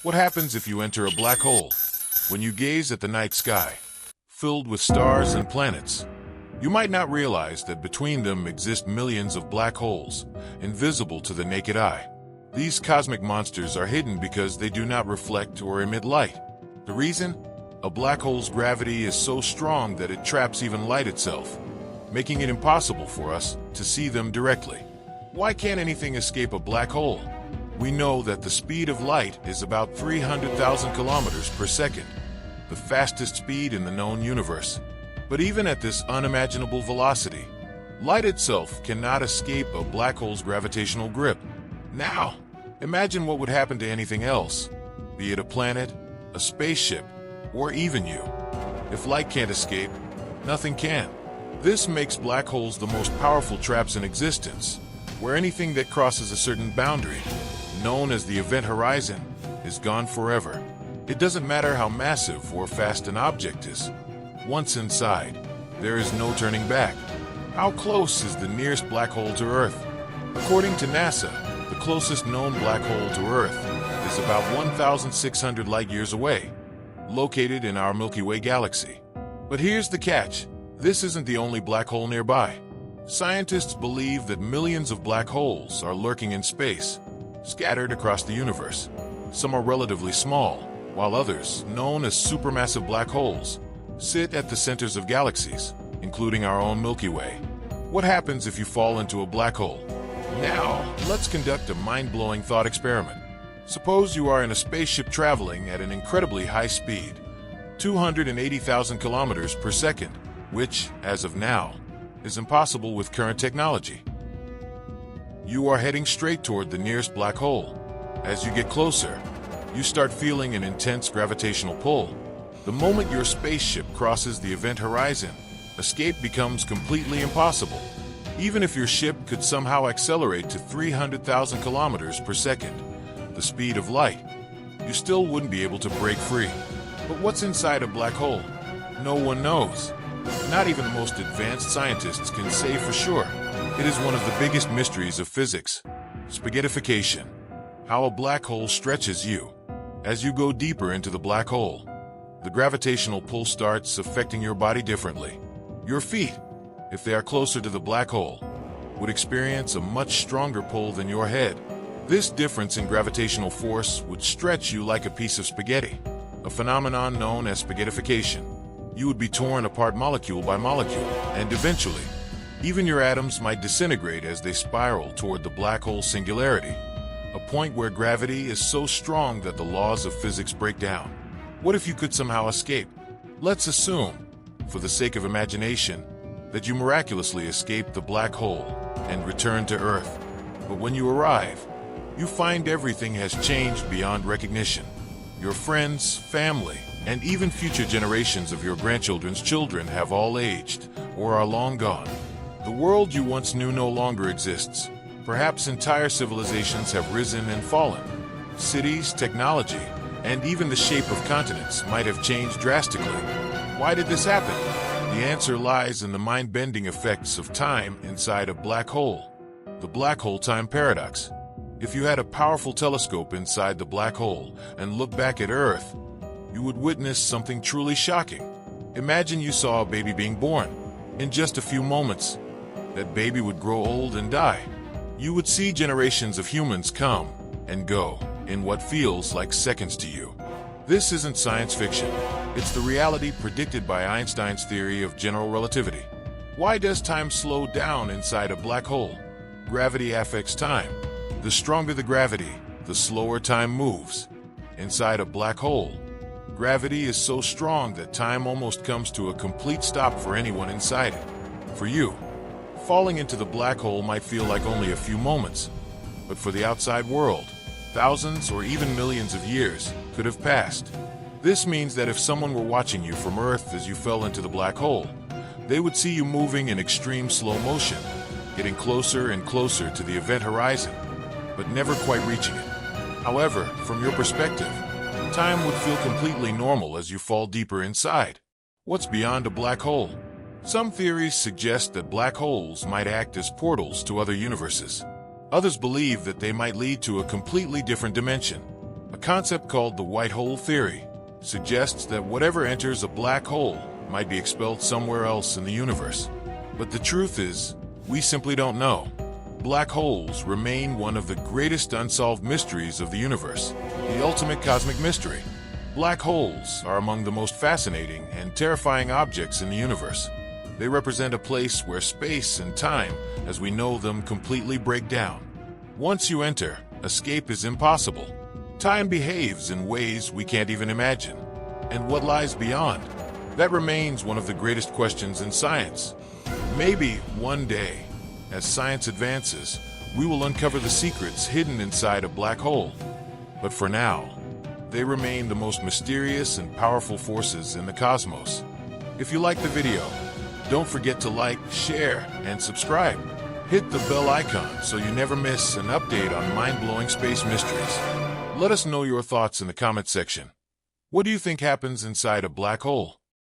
What happens if you enter a black hole? When you gaze at the night sky, filled with stars and planets, you might not realize that between them exist millions of black holes, invisible to the naked eye. These cosmic monsters are hidden because they do not reflect or emit light. The reason? A black hole's gravity is so strong that it traps even light itself, making it impossible for us to see them directly. Why can't anything escape a black hole? We know that the speed of light is about 300,000 kilometers per second, the fastest speed in the known universe. But even at this unimaginable velocity, light itself cannot escape a black hole's gravitational grip. Now, imagine what would happen to anything else, be it a planet, a spaceship, or even you. If light can't escape, nothing can. This makes black holes the most powerful traps in existence, where anything that crosses a certain boundary, known as the event horizon, is gone forever. It doesn't matter how massive or fast an object is. Once inside, there is no turning back. How close is the nearest black hole to Earth? According to NASA, the closest known black hole to Earth is about 1,600 light-years away, located in our Milky Way galaxy. But here's the catch. This isn't the only black hole nearby. Scientists believe that millions of black holes are lurking in space, scattered across the universe. Some are relatively small, while others, known as supermassive black holes, sit at the centers of galaxies, including our own Milky Way. What happens if you fall into a black hole? Now, let's conduct a mind-blowing thought experiment. Suppose you are in a spaceship traveling at an incredibly high speed, 280,000 kilometers per second, which, as of now, is impossible with current technology. You are heading straight toward the nearest black hole. As you get closer, you start feeling an intense gravitational pull. The moment your spaceship crosses the event horizon, escape becomes completely impossible. Even if your ship could somehow accelerate to 300,000 kilometers per second, the speed of light, you still wouldn't be able to break free. But what's inside a black hole? No one knows. Not even the most advanced scientists can say for sure. It is one of the biggest mysteries of physics. Spaghettification. How a black hole stretches you. As you go deeper into the black hole, the gravitational pull starts affecting your body differently. Your feet, if they are closer to the black hole, would experience a much stronger pull than your head. This difference in gravitational force would stretch you like a piece of spaghetti, a phenomenon known as spaghettification. You would be torn apart molecule by molecule, and eventually, even your atoms might disintegrate as they spiral toward the black hole singularity, a point where gravity is so strong that the laws of physics break down. What if you could somehow escape? Let's assume, for the sake of imagination, that you miraculously escape the black hole and return to Earth. But when you arrive, you find everything has changed beyond recognition. Your friends, family, and even future generations of your grandchildren's children have all aged or are long gone. The world you once knew no longer exists. Perhaps entire civilizations have risen and fallen. Cities, technology, and even the shape of continents might have changed drastically. Why did this happen? The answer lies in the mind-bending effects of time inside a black hole. The black hole time paradox. If you had a powerful telescope inside the black hole and looked back at Earth, you would witness something truly shocking. Imagine you saw a baby being born. In just a few moments, that baby would grow old and die. You would see generations of humans come and go in what feels like seconds to you. This isn't science fiction. It's the reality predicted by Einstein's theory of general relativity. Why does time slow down inside a black hole? Gravity affects time. The stronger the gravity, the slower time moves. Inside a black hole, gravity is so strong that time almost comes to a complete stop for anyone inside it. For you, falling into the black hole might feel like only a few moments, but for the outside world, thousands or even millions of years could have passed. This means that if someone were watching you from Earth as you fell into the black hole, they would see you moving in extreme slow motion, getting closer and closer to the event horizon, but never quite reaching it. However, from your perspective, time would feel completely normal as you fall deeper inside. What's beyond a black hole? Some theories suggest that black holes might act as portals to other universes. Others believe that they might lead to a completely different dimension, A concept called the white hole theory suggests that whatever enters a black hole might be expelled somewhere else in the universe. But the truth is, we simply don't know. Black holes remain one of the greatest unsolved mysteries of the universe, the ultimate cosmic mystery. Black holes are among the most fascinating and terrifying objects in the universe. They represent a place where space and time, as we know them, completely break down. Once you enter, escape is impossible. Time behaves in ways we can't even imagine. And what lies beyond? That remains one of the greatest questions in science. Maybe one day, as science advances, we will uncover the secrets hidden inside a black hole. But for now, they remain the most mysterious and powerful forces in the cosmos. If you liked the video, don't forget to like, share, and subscribe. Hit the bell icon so you never miss an update on mind-blowing space mysteries. Let us know your thoughts in the comment section. What do you think happens inside a black hole?